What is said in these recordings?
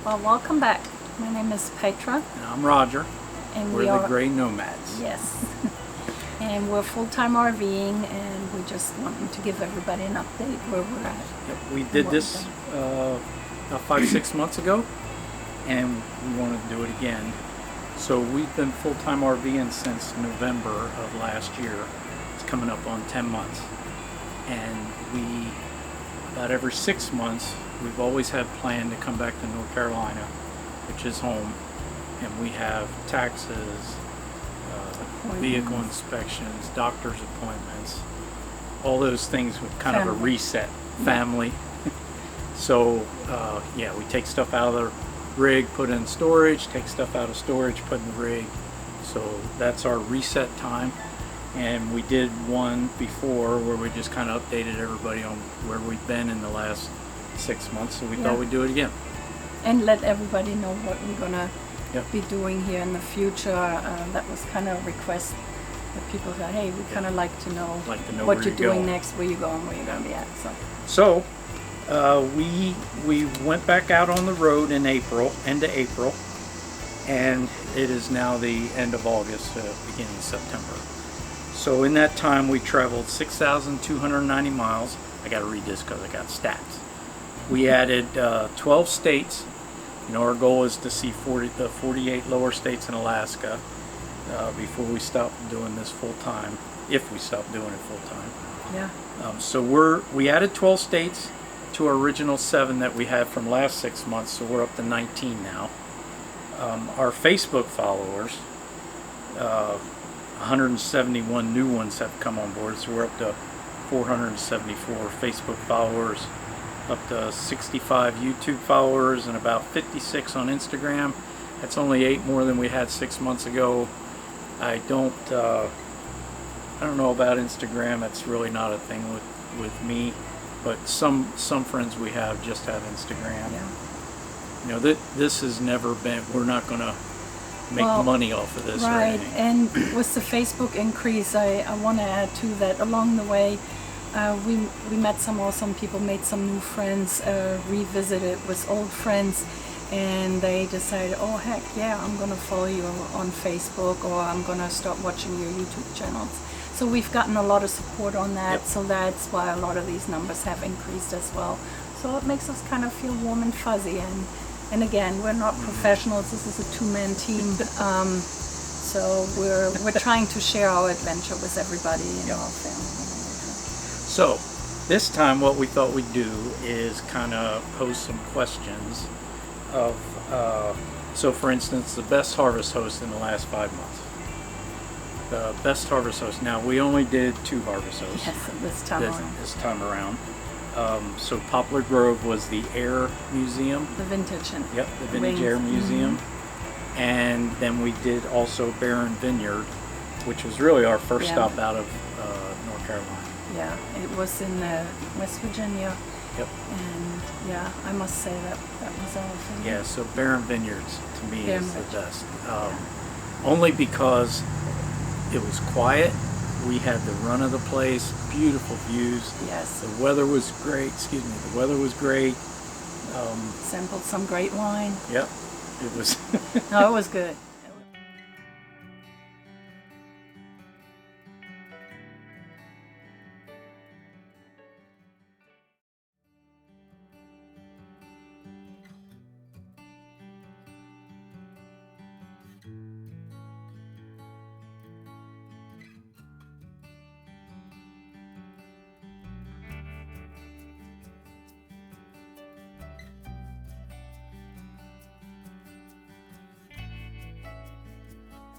Well, welcome back. My name is Petra. And I'm Roger. And we're the Grey Nomads. Yes. And we're full-time RVing, and we just wanted to give everybody an update where we're at. Yep, we did this about 5-6 months ago, and we want to do it again. So we've been full-time RVing since November of last year. It's coming up on 10 months. And we, about every 6 months, we've always had planned to come back to North Carolina, which is home, and we have taxes, vehicle inspections, doctor's appointments, all those things with kind of a reset. Family. So yeah, we take stuff out of the rig, put it in storage, take stuff out of storage, put in the rig. So that's our reset time. And we did one before where we just kind of updated everybody on where we've been in the last 6 months, so we thought we'd do it again. And let everybody know what we're gonna be doing here in the future. That was kind of a request that people said, hey, we kind of like to know what you're doing next, where you're going, where you're gonna be at. So we went back out on the road in April, end of April, and it is now the end of August, beginning of September. So in that time we traveled 6,290 miles. I gotta read this because I got stats. We added 12 states. You know, our goal is to see the 48 lower states in Alaska before we stop doing this full time, if we stop doing it full time. Yeah. So we added 12 states to our original 7 that we had from last 6 months, so we're up to 19 now. Our Facebook followers, 171 new ones have come on board, so we're up to 474 Facebook followers, up to 65 YouTube followers, and about 56 on Instagram. That's only 8 more than we had 6 months ago. I don't know about Instagram. That's really not a thing with me, but some friends we have just have Instagram. Yeah. You know, this has never been, we're not going to make money off of this. Right, and with the Facebook increase, I want to add to that, along the way, we met some awesome people, made some new friends, revisited with old friends, and they decided, oh heck yeah, I'm going to follow you on Facebook, or I'm going to start watching your YouTube channels. So we've gotten a lot of support on that, so that's why a lot of these numbers have increased as well. So it makes us kind of feel warm and fuzzy, and again, we're not professionals, this is a two-man team, so we're trying to share our adventure with everybody in our family. So this time what we thought we'd do is kind of pose some questions of, so for instance, the best harvest host in the last 5 months. The best harvest host. Now we only did 2 harvest hosts. Yes, this time around. So Poplar Grove was the Air Museum. The vintage. Yep, the Vintage Air Museum. And then we did also BARREN Vineyard, which was really our first stop out of North Carolina. Yeah, it was in West Virginia. Yep. And yeah, I must say that was our favorite. Yeah, so BARREN Vineyards to me is the best. Only because it was quiet. We had the run of the place, beautiful views. Yes. The weather was great. Excuse me. The weather was great. Sampled some great wine. Yep. It was. No, it was good.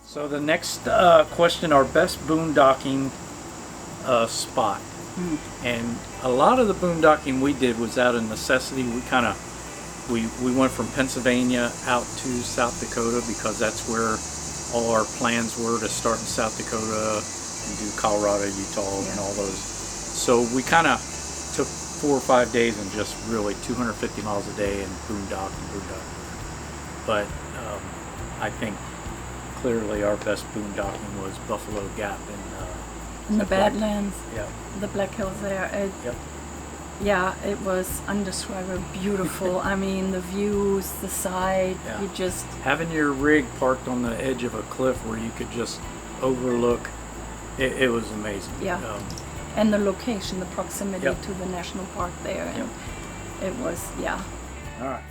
So the next question, our best boondocking spot. And a lot of the boondocking we did was out of necessity. We went from Pennsylvania out to South Dakota because that's where all our plans were to start in South Dakota and do Colorado, Utah, and all those. So we kind of took 4 or 5 days and just really 250 miles a day and boondock. But I think clearly our best boondocking was Buffalo Gap in the Badlands. Yeah. The Black Hills there. Yeah, it was undescribable, beautiful. I mean, the views, the side, Yeah. you just... Having your rig parked on the edge of a cliff where you could just overlook, it was amazing. Yeah. And the location, the proximity Yep. to the national park there. And Yep. it was, yeah. All right.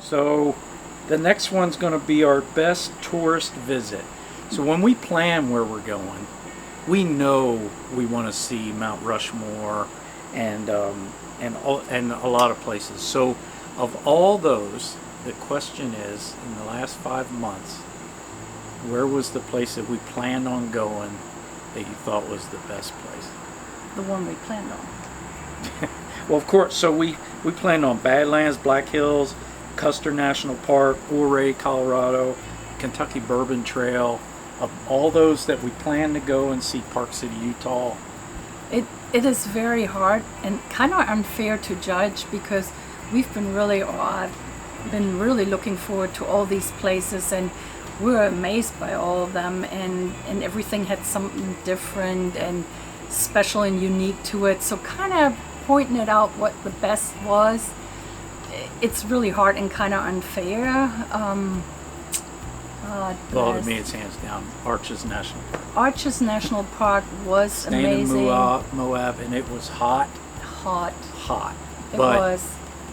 So the next one's going to be our best tourist visit. So when we plan where we're going, we know we want to see Mount Rushmore and a lot of places. So of all those, the question is, in the last 5 months, where was the place that we planned on going that you thought was the best place? The one we planned on. Well, of course, so we planned on Badlands, Black Hills, Custer National Park, Ouray, Colorado, Kentucky Bourbon Trail. Of all those that we plan to go and see, Park City, Utah. It is very hard and kind of unfair to judge because we've been really, I've been really looking forward to all these places, and we're amazed by all of them, and everything had something different and special and unique to it. So kind of pointing it out what the best was, it's really hard and kind of unfair. Well, to me, it's hands down Arches National Park. Arches National Park was Staying amazing. in Moab, and it was hot. Hot. It But was.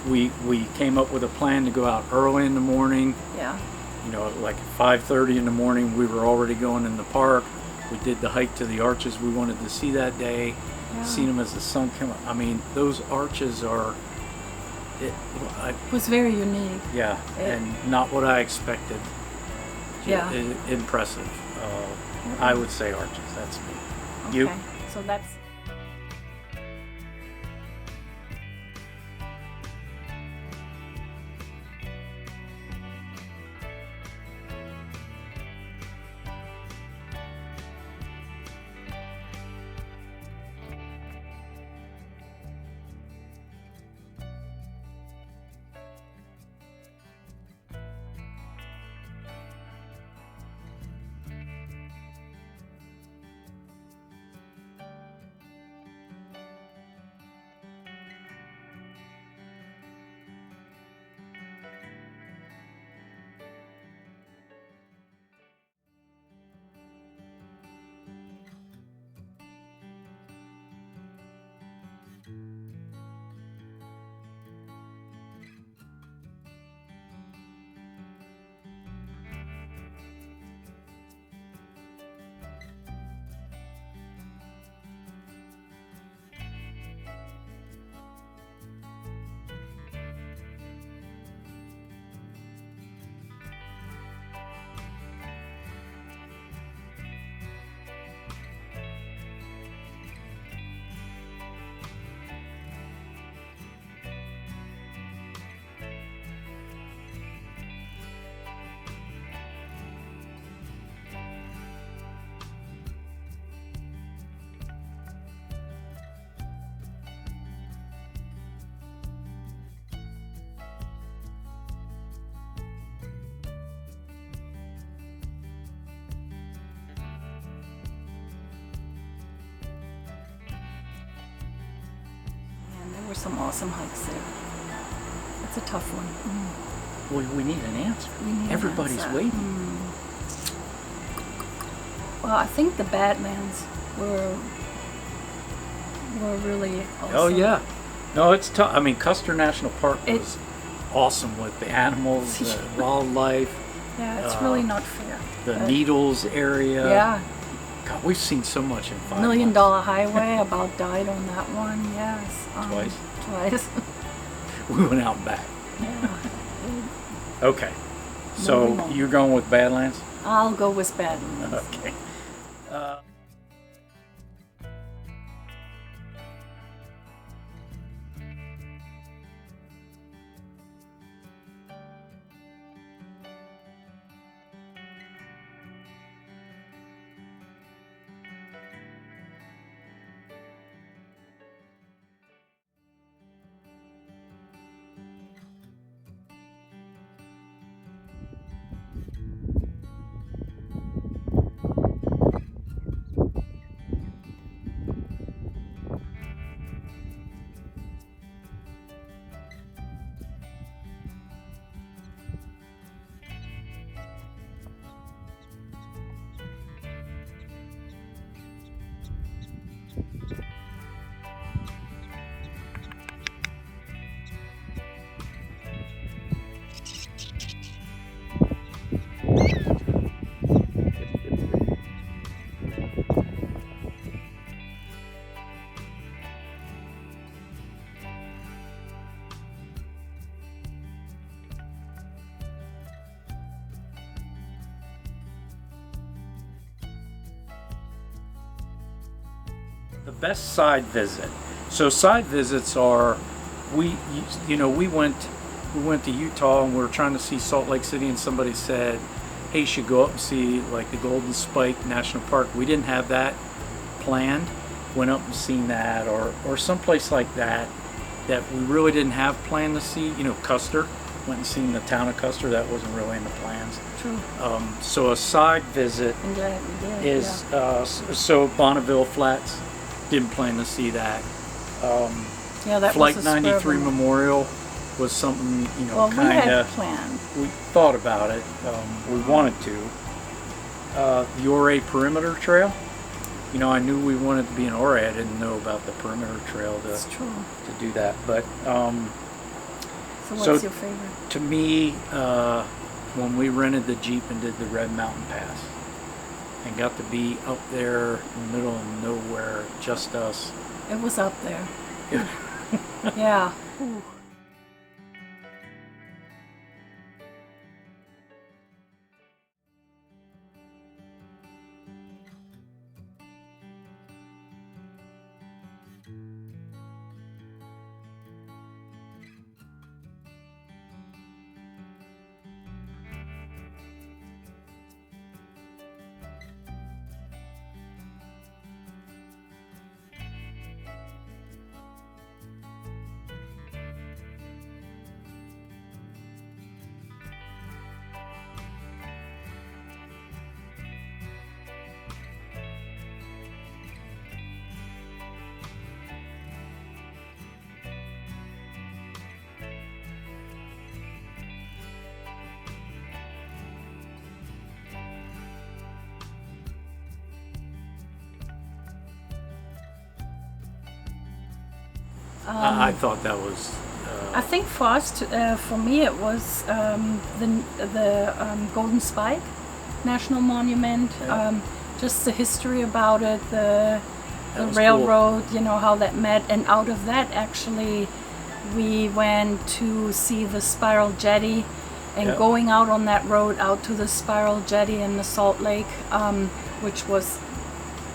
we came up with a plan to go out early in the morning. Yeah. You know, like at 5:30 in the morning, we were already going in the park. We did the hike to the arches we wanted to see that day. Yeah. Seen them as the sun came up. I mean, those arches are. It was very unique. Yeah, and not what I expected. Yeah. Impressive. I would say arches. That's me. Okay. You? So that's. Some awesome hikes there. It's a tough one. Well, we need an answer. Everybody's answer. waiting. Well, I think the Badlands were really awesome. Oh yeah. No, it's tough. I mean, Custer National Park was awesome with the animals, the wildlife. Yeah, it's really not fair. The Needles area. Yeah. God, we've seen so much in 5 months. $1 Million Highway, about died on that one, yes. Twice? Twice. We went out and back. Yeah. Okay. So you're going with Badlands? I'll go with Badlands. Okay. The best side visit. So side visits are, we went to Utah and we were trying to see Salt Lake City, and somebody said, hey, you should go up and see like the Golden Spike National Park. We didn't have that planned. Went up and seen that, or someplace like that we really didn't have planned to see. Custer. Went and seen the town of Custer. That wasn't really in the plans. True. So a side visit I'm glad we did. is so Bonneville Flats. Didn't plan to see that. Yeah, that Flight was a 93 Memorial was something, Well, we kind had of. planned. We thought about it. We wanted to. The Ouray Perimeter Trail. I knew we wanted to be in Ouray. I didn't know about the Perimeter Trail That's true. to do that. But So what's your favorite? to me, when we rented the Jeep and did the Red Mountain Pass, and got to be up there in the middle of nowhere, just us. It was up there. Yeah. Ooh. I thought that was. I think for us, for me, it was the Golden Spike National Monument. Yeah. Just the history about it, the was railroad, how that met, and out of that, actually, we went to see the Spiral Jetty, and Yeah. going out on that road out to the Spiral Jetty in the Salt Lake, which was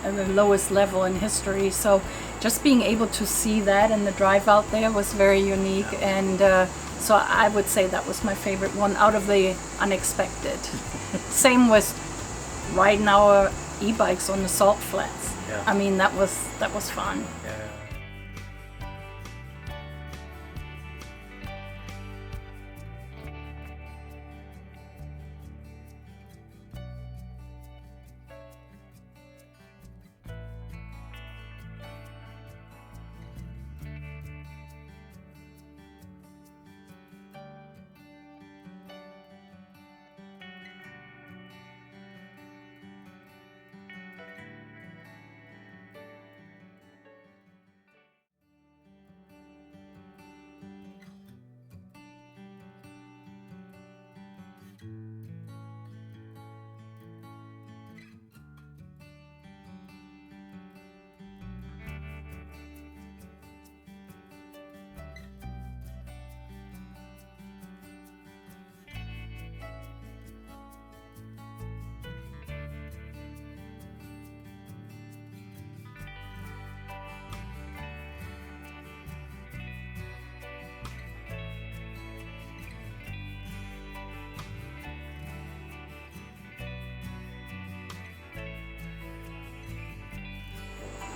at the lowest level in history. So just being able to see that and the drive out there was very unique, and so I would say that was my favorite one out of the unexpected. Same with riding our e-bikes on the salt flats. Yeah. I mean, that was fun. Yeah.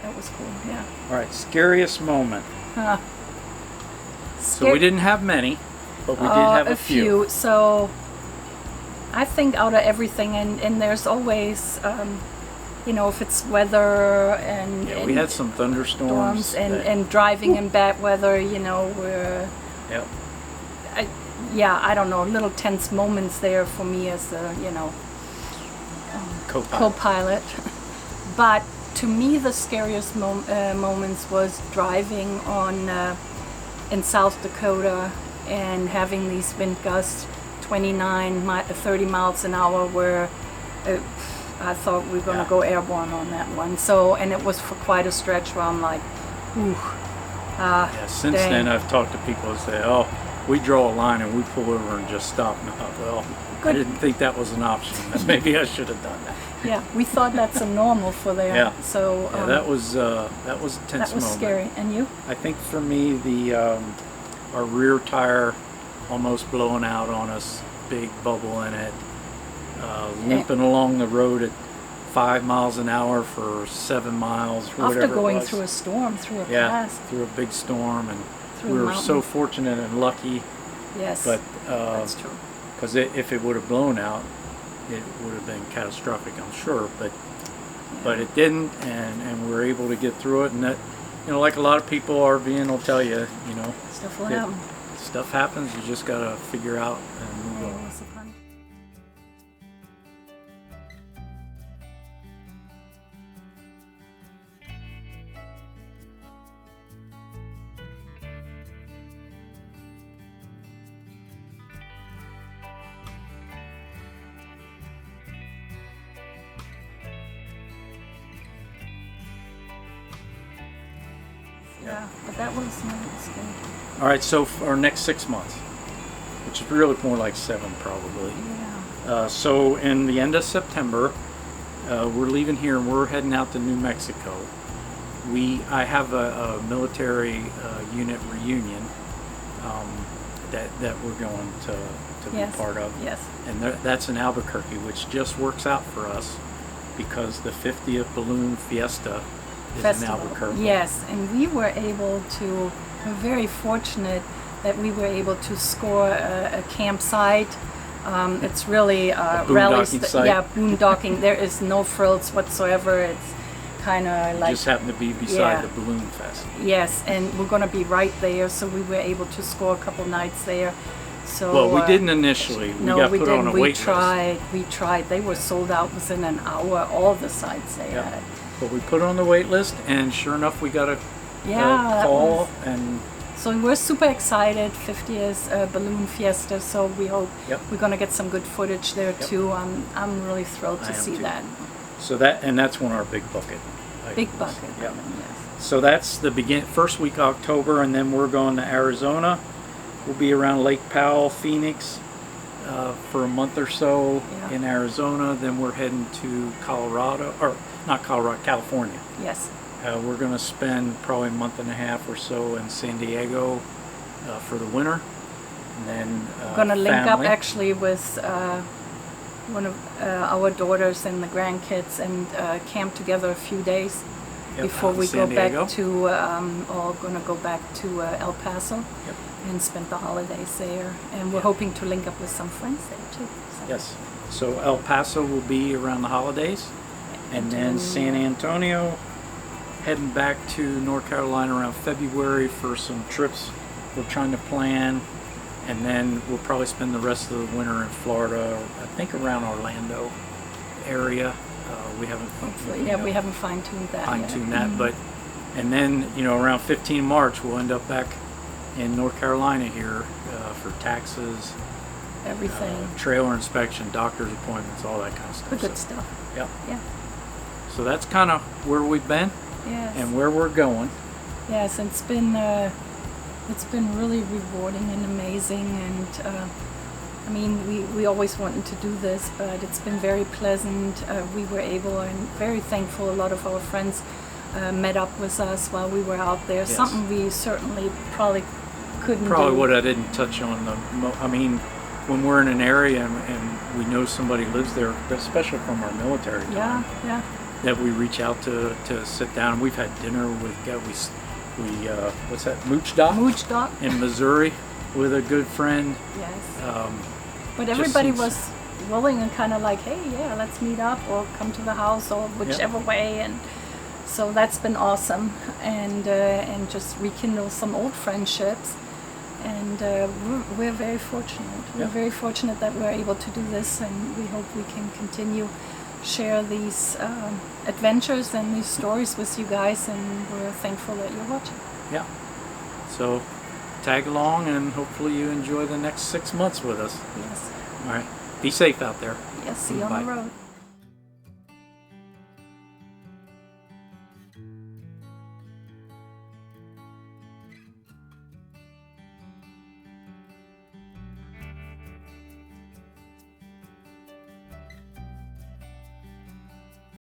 that was cool. Yeah. All right, scariest moment. Huh. So we didn't have many, but we did have a few. So I think out of everything, and there's always, you know, if it's weather and Yeah, we had some thunderstorms. And driving in bad weather, you know, we're... Yep. I don't know, little tense moments there for me as the, you know, co-pilot. But to me, the scariest moments was driving on in South Dakota and having these wind gusts, 30 miles an hour, where I thought we were going to go airborne on that one. So, and it was for quite a stretch where I'm like, ooh. Since then I've talked to people and say, oh, we draw a line and we pull over and just stop. And I thought, well, I didn't think that was an option. Maybe I should have done that. Yeah, we thought that's a normal for there. Yeah. So that was a tense moment. That was scary. And you? I think for me, our rear tire almost blowing out on us, big bubble in it, limping along the road at 5 miles an hour for 7 miles. After going through a storm, through a pass. Through a big storm, and through we were so fortunate and lucky. Yes, but that's true. Because if it would have blown out, it would have been catastrophic, I'm sure. But it didn't, and we were able to get through it. And that, you know, like a lot of people RVing will tell you, you know, stuff will happen. Stuff happens. You just gotta figure out and move on. Yeah, but that was good. All right, so for our next 6 months, which is really more like 7 probably. Yeah. So in the end of September, we're leaving here and we're heading out to New Mexico. I have a military unit reunion that we're going to be part of. Yes. And that's in Albuquerque, which just works out for us because the 50th Balloon Fiesta is in Albuquerque. Yes, and we're very fortunate that we were able to score a campsite. It's really boondocking site. Yeah, boondocking. There is no frills whatsoever. It's kind of like... Just happened to be beside the Balloon Fest. Yes, and we're going to be right there, so we were able to score a couple nights there. So, well, we didn't initially. We got put on a wait list. We tried. They were sold out within an hour, all the sites they had. But we put on the wait list, and sure enough, we got a call. And so we're super excited. 50th Balloon Fiesta, so we hope we're going to get some good footage there too. I'm really thrilled to see that. So that's one of our big bucket. Big bucket. Yeah. Yes. So that's the first week of October, and then we're going to Arizona. We'll be around Lake Powell, Phoenix, for a month or so in Arizona. Then we're heading to California. Yes. We're going to spend probably a month and a half or so in San Diego for the winter. And then we're going to link up actually with one of our daughters and the grandkids and camp together a few days before we go back to, all going to go back to El Paso and spend the holidays there. And we're hoping to link up with some friends there too. So. Yes. So El Paso will be around the holidays. And then San Antonio, heading back to North Carolina around February for some trips we're trying to plan. And then we'll probably spend the rest of the winter in Florida, I think around Orlando area. We haven't we haven't fine-tuned that yet. And then, you know, around 15 March, we'll end up back in North Carolina here for taxes, everything, trailer inspection, doctor's appointments, all that kind of stuff. The good stuff. Yeah. Yeah. So that's kind of where we've been and where we're going. Yes, and it's been really rewarding and amazing, and I mean, we always wanted to do this, but it's been very pleasant. We were able, and very thankful, a lot of our friends met up with us while we were out there. Yes. Something we certainly probably couldn't Probably do. what I didn't touch on. I mean, when we're in an area and we know somebody lives there, especially from our military time. Yeah. that we reach out to sit down. We've had dinner with what's that, Mooch Doc? Mooch Doc. In Missouri with a good friend. Yes. But everybody was willing and kind of like, hey, yeah, let's meet up or come to the house or whichever way. And so that's been awesome. And just rekindle some old friendships. And we're very fortunate. We're very fortunate that we're able to do this, and we hope we can continue share these adventures and these stories with you guys, and we're thankful that you're watching. Yeah. So tag along, and hopefully you enjoy the next 6 months with us. Yes. All right. Be safe out there. Yes, see you on the road.